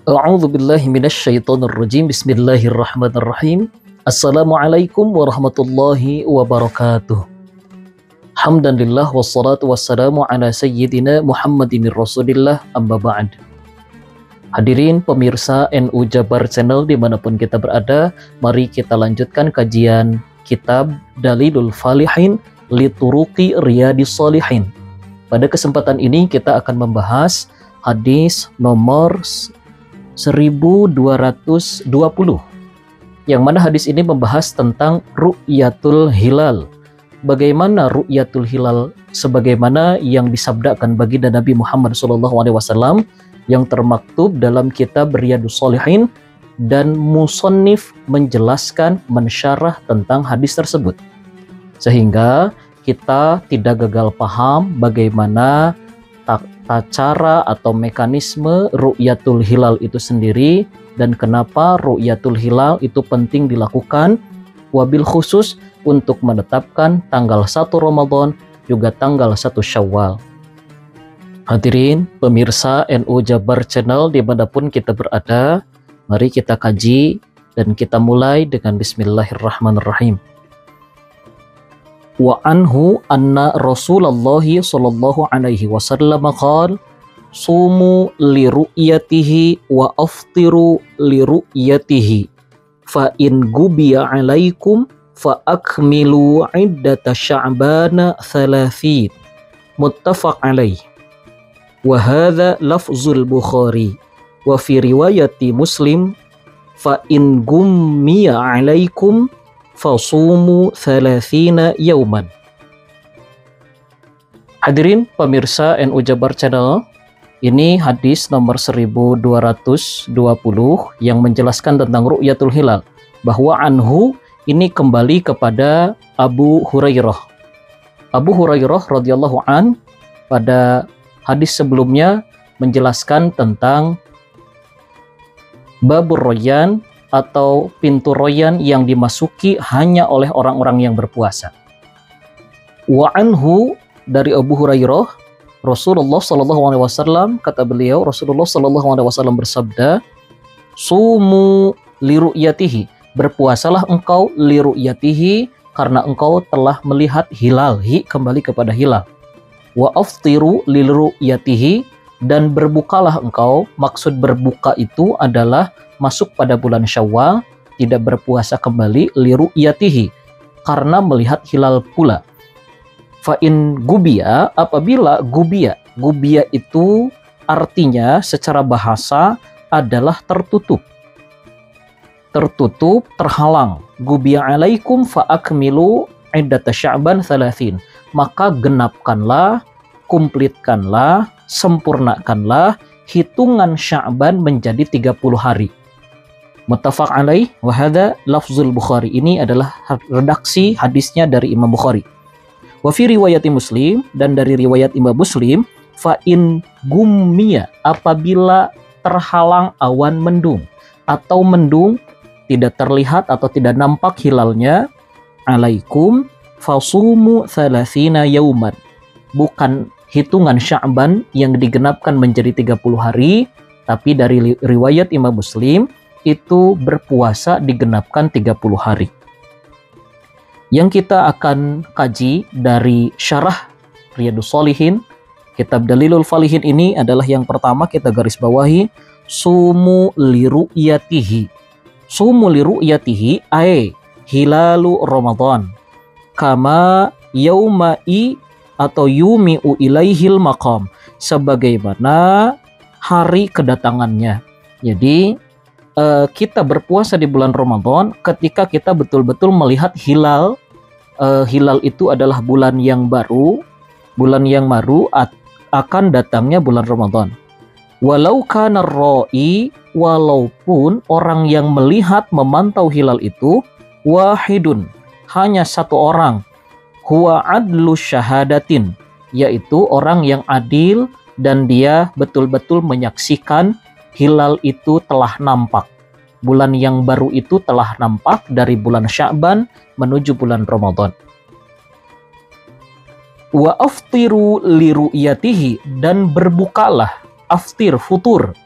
A'udzu billahi minasyaitonir rajim. Bismillahirrahmanirrahim. Assalamualaikum warahmatullahi wabarakatuh. Hamdanillah wassalatu wassalamu ala sayyidina Muhammadin Rasulillah, amma ba'd. Hadirin pemirsa NU Jabar Channel dimanapun kita berada, mari kita lanjutkan kajian kitab Dalilul Falihin li Turuqi Riyadhis Shalihin. Pada kesempatan ini kita akan membahas hadis nomor 1220, yang mana hadis ini membahas tentang ru'yatul hilal. Bagaimana ru'yatul hilal sebagaimana yang disabdakan baginda Nabi Muhammad SAW yang termaktub dalam kitab Riyadhus Shalihin, dan musannif menjelaskan, mensyarah tentang hadis tersebut, sehingga kita tidak gagal paham bagaimana cara atau mekanisme ru'yatul hilal itu sendiri, dan kenapa ru'yatul hilal itu penting dilakukan, wabil khusus untuk menetapkan tanggal 1 Ramadan juga tanggal 1 Syawal. Hadirin pemirsa NU Jabar Channel dimanapun kita berada, mari kita kaji dan kita mulai dengan Bismillahirrahmanirrahim. Wa anhu anna Rasulullah sallallahu alaihi wasallam qala sumu li ru'yatihi wa aftiru li ru'yatihi fa in gubiya alaikum fa akmilu iddata sya'bana 30. Muttafaq alaih. Wa hadha lafzul Bukhari wa fi riwayati Muslim fa in gummiya alaikum fasumu 30 yauman. Hadirin pemirsa NU Jabar Channel, ini hadis nomor 1220 yang menjelaskan tentang ru'yatul hilal, bahwa anhu ini kembali kepada Abu Hurairah. Abu Hurairah radhiyallahu an pada hadis sebelumnya menjelaskan tentang babur royan atau pintu royan yang dimasuki hanya oleh orang-orang yang berpuasa. Wa anhu, dari Abu Hurairah, Rasulullah sallallahu alaihi wasallam, kata beliau, Rasulullah sallallahu alaihi wasallam bersabda, sumu li ru'yatihi, berpuasalah engkau li ru'yatihi, karena engkau telah melihat hilal, kembali kepada hilal. Wa aftiru li ru'yatihi, dan berbukalah engkau, maksud berbuka itu adalah masuk pada bulan Syawal, tidak berpuasa kembali li ru'yatihi, karena melihat hilal pula. Fa in gubiya, apabila gubiya itu artinya secara bahasa adalah tertutup, terhalang. Gubiya alaikum fa akmilu iddata sya'ban 30, maka genapkanlah, kumplitkanlah, sempurnakanlah hitungan Sya'ban menjadi 30 hari. Muttafaq alaih wa hadza lafzul Bukhari, ini adalah redaksi hadisnya dari Imam Bukhari. Wa fi riwayati Muslim, dan dari riwayat Imam Muslim, fa in gummiya, apabila terhalang awan mendung atau mendung tidak terlihat atau tidak nampak hilalnya, alaikum fasumu 30 yauman, bukan hitungan Sya'ban yang digenapkan menjadi 30 hari, tapi dari riwayat Imam Muslim itu berpuasa digenapkan 30 hari. Yang kita akan kaji dari syarah Riyadhus Shalihin, kitab Dalilul Falihin ini adalah yang pertama kita garis bawahi, sumu li ru'yatihi. Sumu li ru'yatihi ay hilalu Ramadan kama yauma'i atau yumi'u ilaihil maqam, sebagaimana hari kedatangannya. Jadi kita berpuasa di bulan Ramadan ketika kita betul-betul melihat hilal. Hilal itu adalah bulan yang baru akan datangnya bulan Ramadan. Walau kana ra'i, walaupun orang yang melihat memantau hilal itu wahidun, hanya satu orang, huwa adlu syahadatin, yaitu orang yang adil dan dia betul-betul menyaksikan hilal itu telah nampak. Bulan yang baru itu telah nampak dari bulan Sya'ban menuju bulan Ramadan. Wa aftiru li ru'yatihi, dan berbukalah, aftir, futur,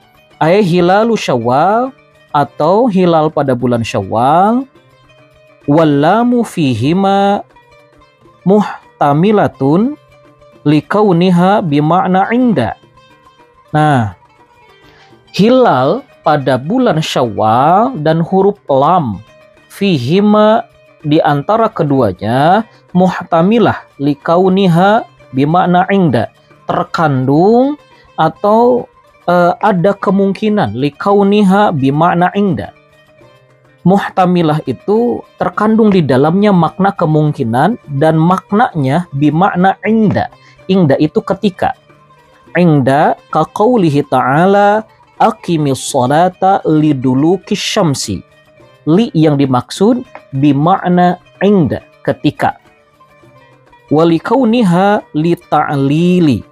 ay hilalu Syawal, atau hilal pada bulan Syawal, wallamu fihima muhtamilatun likauniha bima'na inda. Nah, hilal pada bulan Syawal dan huruf lam fihima di antara keduanya muhtamilah likauniha bima'na inda, terkandung atau ada kemungkinan likauniha bima'na inda. Muhtamilah itu terkandung di dalamnya makna kemungkinan dan maknanya bimakna ingda. Ingda itu ketika. Ingda kaqaulihi ta'ala aqimis sholata liduluki syamsi. Li yang dimaksud bimakna ingda, ketika. Walikauniha li ta'lili.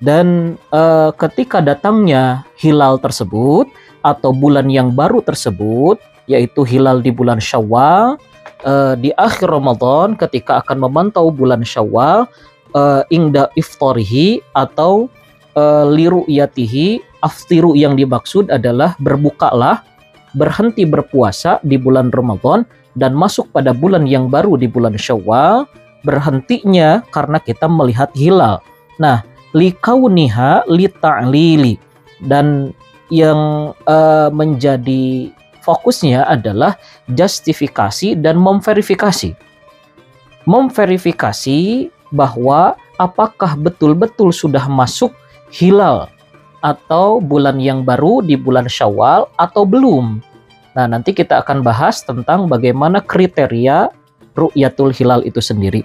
Dan ketika datangnya hilal tersebut atau bulan yang baru tersebut, yaitu hilal di bulan Syawal, di akhir Ramadan ketika akan memantau bulan Syawal, ingda iftarihi atau liru'yatihi, aftiru yang dimaksud adalah berbukalah, berhenti berpuasa di bulan Ramadan dan masuk pada bulan yang baru di bulan Syawal, berhentinya karena kita melihat hilal. Nah, likauniha li ta'lili, dan yang menjadi fokusnya adalah justifikasi dan memverifikasi. Memverifikasi bahwa apakah betul-betul sudah masuk hilal atau bulan yang baru di bulan Syawal atau belum. Nah, nanti kita akan bahas tentang bagaimana kriteria ru'yatul hilal itu sendiri.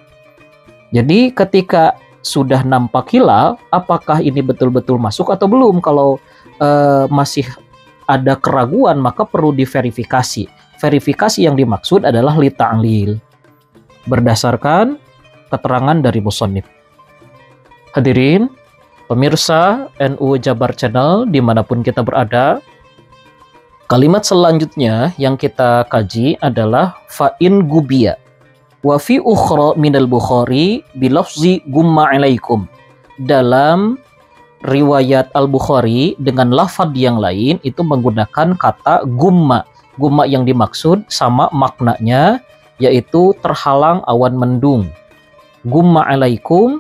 Jadi ketika sudah nampak hilal, apakah ini betul-betul masuk atau belum? Kalau masih ada keraguan, maka perlu diverifikasi. Verifikasi yang dimaksud adalah li ta'lil, berdasarkan keterangan dari musannif. Hadirin pemirsa NU Jabar Channel dimanapun kita berada, kalimat selanjutnya yang kita kaji adalah fa'in gubiya wa fi ukhra minal Bukhari bilafzi gumma alaikum. Dalam riwayat Al-Bukhari dengan lafaz yang lain itu menggunakan kata gumma. Gumma yang dimaksud sama maknanya, yaitu terhalang awan mendung. Gumma alaikum,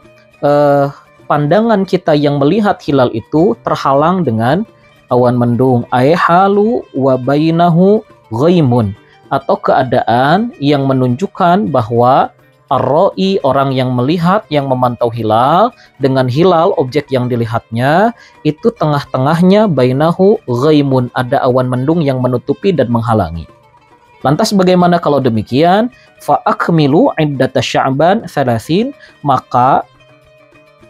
pandangan kita yang melihat hilal itu terhalang dengan awan mendung. Aihalu wa bainahu ghaimun, atau keadaan yang menunjukkan bahwa ar-ra'i, orang yang melihat, yang memantau hilal, dengan hilal objek yang dilihatnya itu tengah-tengahnya bainahu ghaimun, ada awan mendung yang menutupi dan menghalangi. Lantas bagaimana kalau demikian? Fa akmilu iddata Sya'ban 30, maka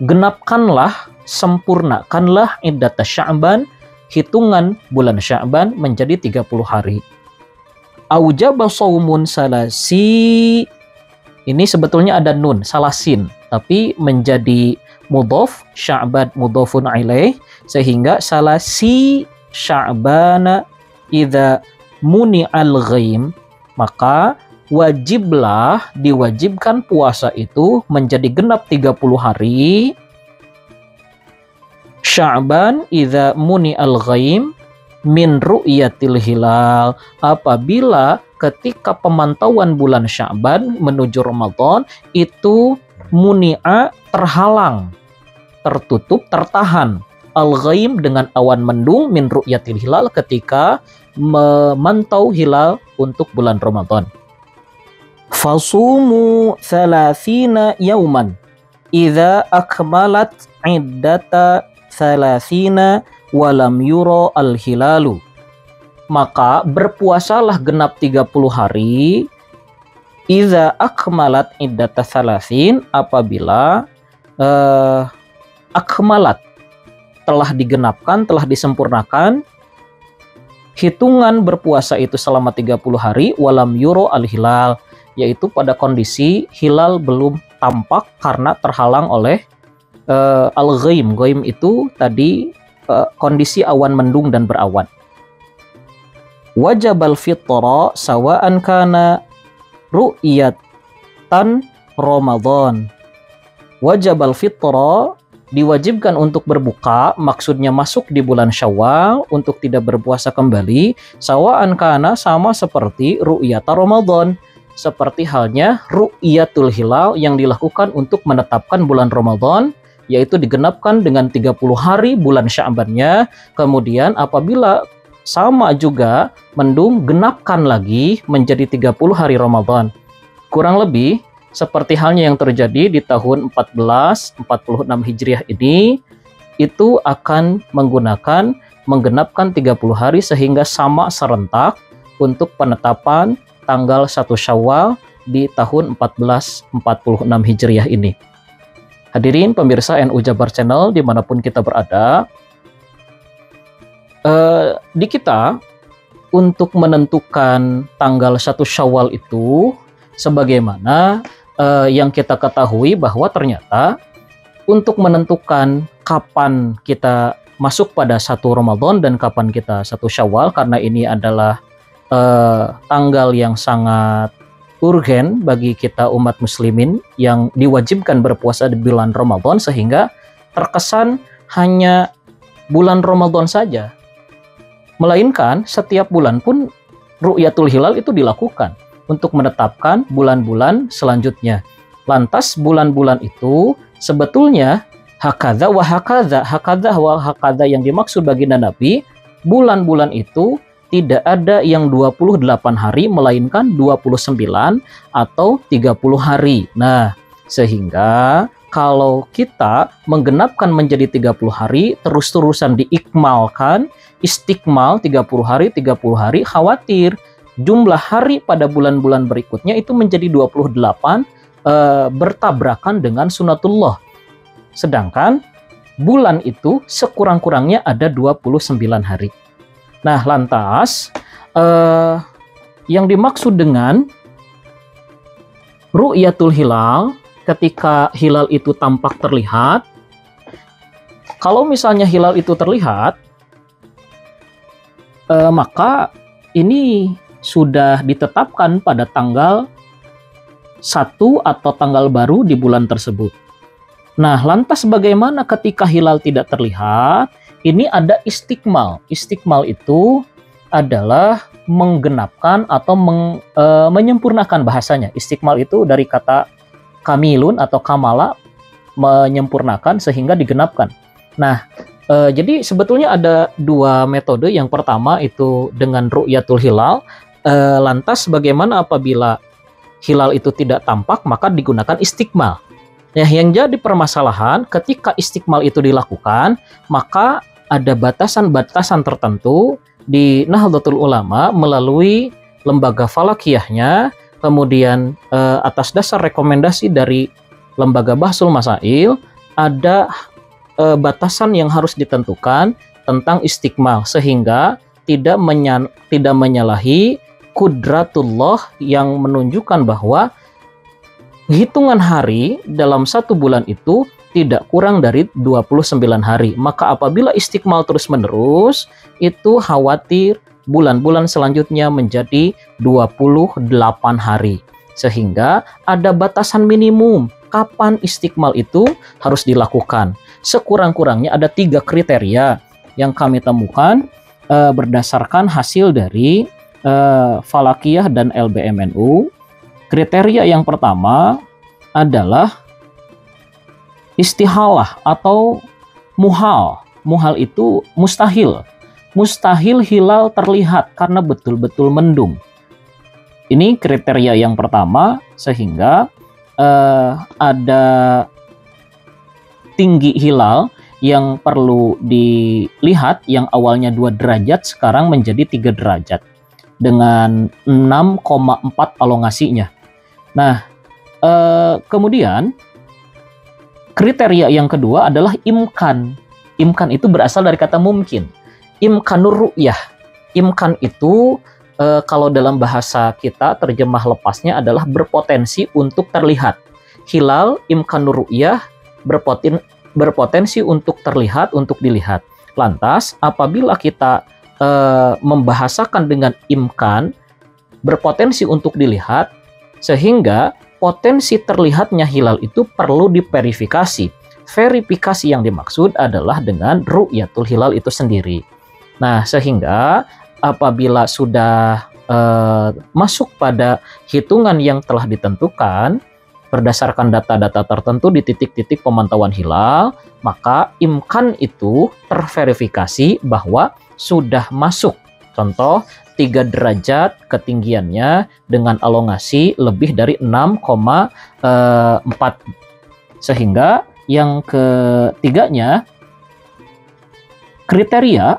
genapkanlah, sempurnakanlah iddata Sya'ban, hitungan bulan Sya'ban menjadi 30 hari. Aujaba saumun salasi, ini sebetulnya ada nun, salasin, tapi menjadi mudhof, Sya'ban mudhofun ilaih, sehingga salasi Sya'bana idza muni'al ghaim, maka wajiblah, diwajibkan puasa itu menjadi genap 30 hari. Sya'ban idza muni'al ghaim min ru'yatil hilal, apabila ketika pemantauan bulan Sya'ban menuju Ramadan itu muni'a, terhalang, tertutup, tertahan, al-ghaim dengan awan mendung, min ru'yatil hilal, ketika memantau hilal untuk bulan Ramadan. Fasumu 30 yauman idza akmalat iddata 30 walam yura al-hilalu, maka berpuasalah genap 30 hari idza akmalat iddata 30, apabila akmalat, telah digenapkan, telah disempurnakan hitungan berpuasa itu selama 30 hari, walam yura al-hilal, yaitu pada kondisi hilal belum tampak karena terhalang oleh al-ghaim. Ghaim itu tadi kondisi awan mendung dan berawan. Wajabal fitra sawa'an kana ru'yatan Ramadan. Wajabal fitra, diwajibkan untuk berbuka, maksudnya masuk di bulan Syawal untuk tidak berpuasa kembali, sawa'an kana, sama seperti ru'yata Ramadan, seperti halnya ru'yatul hilal yang dilakukan untuk menetapkan bulan Ramadan, yaitu digenapkan dengan 30 hari bulan Sya'bannya. Kemudian apabila sama juga mendung, genapkan lagi menjadi 30 hari Ramadan. Kurang lebih seperti halnya yang terjadi di tahun 1446 Hijriah ini, itu akan menggenapkan 30 hari sehingga sama serentak untuk penetapan tanggal 1 Syawal di tahun 1446 Hijriah ini. Hadirin pemirsa NU Jabar Channel dimanapun kita berada, di kita untuk menentukan tanggal 1 Syawal itu sebagaimana yang kita ketahui bahwa ternyata untuk menentukan kapan kita masuk pada 1 Ramadan dan kapan kita 1 Syawal, karena ini adalah tanggal yang sangat urgen bagi kita umat muslimin yang diwajibkan berpuasa di bulan Ramadan, sehingga terkesan hanya bulan Ramadan saja, melainkan setiap bulan pun ru'yatul hilal itu dilakukan untuk menetapkan bulan-bulan selanjutnya. Lantas bulan-bulan itu sebetulnya hakadha wa hakadha yang dimaksud baginda Nabi, bulan-bulan itu tidak ada yang 28 hari melainkan 29 atau 30 hari. Nah, sehingga kalau kita menggenapkan menjadi 30 hari, terus-terusan diikmalkan, istikmal 30 hari, khawatir jumlah hari pada bulan-bulan berikutnya itu menjadi 28, bertabrakan dengan sunatullah. Sedangkan bulan itu sekurang-kurangnya ada 29 hari. Nah, lantas yang dimaksud dengan ru'yatul hilal, ketika hilal itu tampak terlihat, kalau misalnya hilal itu terlihat, maka ini sudah ditetapkan pada tanggal 1 atau tanggal baru di bulan tersebut. Nah, lantas bagaimana ketika hilal tidak terlihat? Ini ada istikmal. Istikmal itu adalah menggenapkan atau menyempurnakan bahasanya. Istikmal itu dari kata kamilun atau kamala, menyempurnakan sehingga digenapkan. Nah, jadi sebetulnya ada dua metode. Yang pertama itu dengan ru'yatul hilal. Lantas bagaimana apabila hilal itu tidak tampak, maka digunakan istikmal. Nah, yang jadi permasalahan ketika istikmal itu dilakukan, maka ada batasan-batasan tertentu di Nahdlatul Ulama melalui lembaga falakiyahnya, kemudian atas dasar rekomendasi dari lembaga Bahsul Masail, ada batasan yang harus ditentukan tentang istikmal sehingga tidak menyalahi kudratullah yang menunjukkan bahwa hitungan hari dalam 1 bulan itu tidak kurang dari 29 hari. Maka apabila istikmal terus-menerus, itu khawatir bulan-bulan selanjutnya menjadi 28 hari. Sehingga ada batasan minimum kapan istikmal itu harus dilakukan. Sekurang-kurangnya ada 3 kriteria yang kami temukan berdasarkan hasil dari Falakiyah dan LBMNU. Kriteria yang pertama adalah istihalah atau muhal. Muhal itu mustahil. Mustahil hilal terlihat karena betul-betul mendung. Ini kriteria yang pertama, sehingga ada tinggi hilal yang perlu dilihat, yang awalnya 2 derajat sekarang menjadi 3 derajat dengan 6,4 alongasinya. Nah, kemudian kriteria yang kedua adalah imkan. Imkan itu berasal dari kata mungkin. Imkanur ru'yah. Imkan itu kalau dalam bahasa kita terjemah lepasnya adalah berpotensi untuk terlihat. Hilal imkanur ru'yah berpotensi untuk terlihat, untuk dilihat. Lantas apabila kita membahasakan dengan imkan, berpotensi untuk dilihat, sehingga potensi terlihatnya hilal itu perlu diverifikasi. verifikasi yang dimaksud adalah dengan ru'yatul hilal itu sendiri. Nah, sehingga apabila sudah masuk pada hitungan yang telah ditentukan berdasarkan data-data tertentu di titik-titik pemantauan hilal, maka imkan itu terverifikasi bahwa sudah masuk. Contoh, 3 derajat ketinggiannya dengan elongasi lebih dari 6,4. Sehingga yang ketiganya, kriteria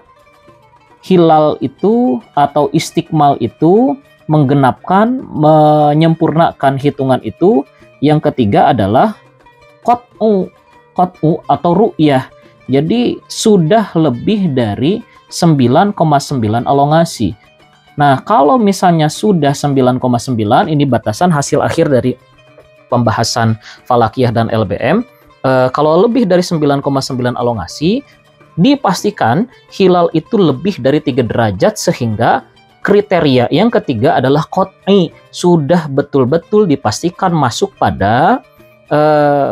hilal itu atau istikmal itu menggenapkan, menyempurnakan hitungan itu. Yang ketiga adalah qat'u atau ru'yah. Jadi sudah lebih dari 9,9 elongasi. Nah, kalau misalnya sudah 9,9, ini batasan hasil akhir dari pembahasan falakiyah dan LBM. Kalau lebih dari 9,9 elongasi, dipastikan hilal itu lebih dari 3 derajat, sehingga kriteria yang ketiga adalah qat'i, sudah betul-betul dipastikan masuk pada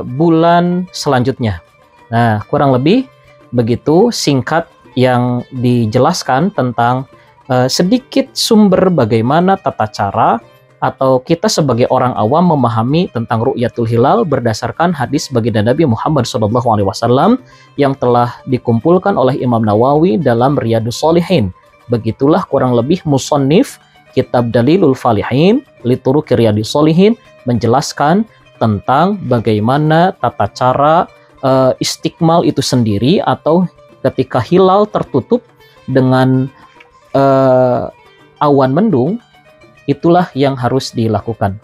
bulan selanjutnya. Nah, kurang lebih begitu singkat yang dijelaskan tentang sedikit sumber bagaimana tata cara atau kita sebagai orang awam memahami tentang ru'yatul hilal berdasarkan hadis baginda Nabi Muhammad SAW yang telah dikumpulkan oleh Imam Nawawi dalam Riyadhus Shalihin. Begitulah kurang lebih musannif kitab Dalilul Falihin Lituruqi Riyadhus Shalihin menjelaskan tentang bagaimana tata cara istikmal itu sendiri, atau ketika hilal tertutup dengan awan mendung, itulah yang harus dilakukan.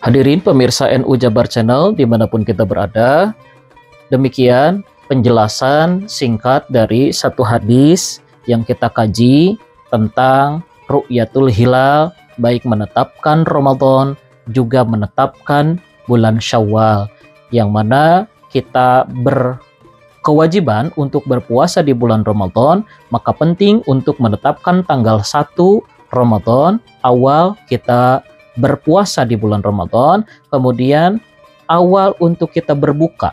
Hadirin pemirsa NU Jabar Channel dimanapun kita berada, demikian penjelasan singkat dari satu hadis yang kita kaji tentang ru'yatul hilal, baik menetapkan Ramadan juga menetapkan bulan Syawal, yang mana kita berkewajiban untuk berpuasa di bulan Ramadan, maka penting untuk menetapkan tanggal 1 Ramadan awal kita berpuasa di bulan Ramadan, kemudian awal untuk kita berbuka.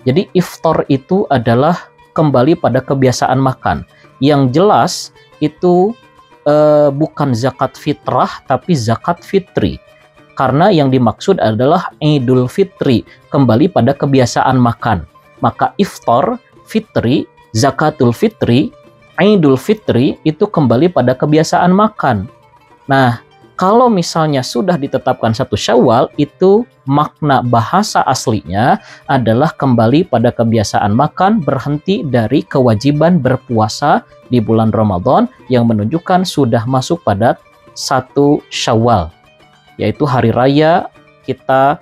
Jadi iftar itu adalah kembali pada kebiasaan makan. Yang jelas itu bukan zakat fitrah tapi zakat fitri. Karena yang dimaksud adalah Idul Fitri, kembali pada kebiasaan makan. Maka iftar, fitri, zakatul fitri, Idul Fitri itu kembali pada kebiasaan makan. Nah, kalau misalnya sudah ditetapkan 1 Syawal, itu makna bahasa aslinya adalah kembali pada kebiasaan makan, berhenti dari kewajiban berpuasa di bulan Ramadan yang menunjukkan sudah masuk pada 1 Syawal, yaitu hari raya kita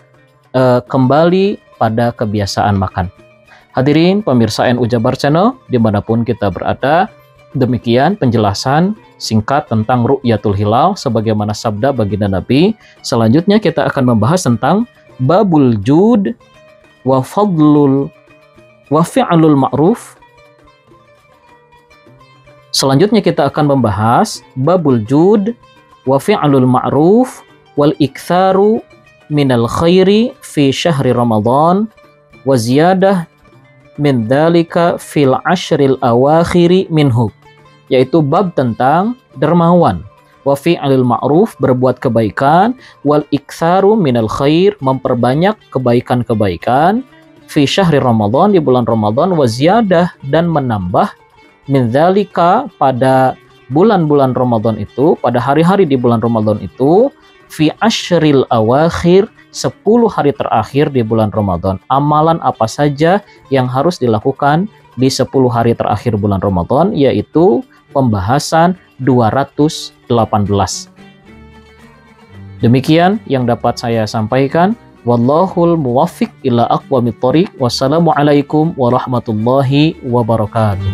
kembali pada kebiasaan makan. Hadirin pemirsa NU Jabar Channel dimanapun kita berada, demikian penjelasan singkat tentang ru'yatul hilal sebagaimana sabda baginda Nabi. Selanjutnya kita akan membahas tentang babul jud wa fadlul wa fi'lul ma'ruf. Selanjutnya kita akan membahas babul jud wa fi'lul ma'ruf wal iktharu minal khairi fi syahri Ramadan wa ziyadah min dzalika fil ashril awakhiri minhu, yaitu bab tentang dermawan, wa fi'lil ma'ruf, berbuat kebaikan, wal iktsaru minal khair, memperbanyak kebaikan-kebaikan, fi syahri Ramadan, di bulan Ramadan, wa ziyadah, dan menambah, min dzalika, pada bulan-bulan Ramadan itu, pada hari-hari di bulan Ramadan itu, fi ashril awakhir, 10 hari terakhir di bulan Ramadan. Amalan apa saja yang harus dilakukan di 10 hari terakhir bulan Ramadan, yaitu pembahasan 218. Demikian yang dapat saya sampaikan. Wallahul muwaffiq ila aqwamit thoriq. Wassalamualaikum warahmatullahi wabarakatuh.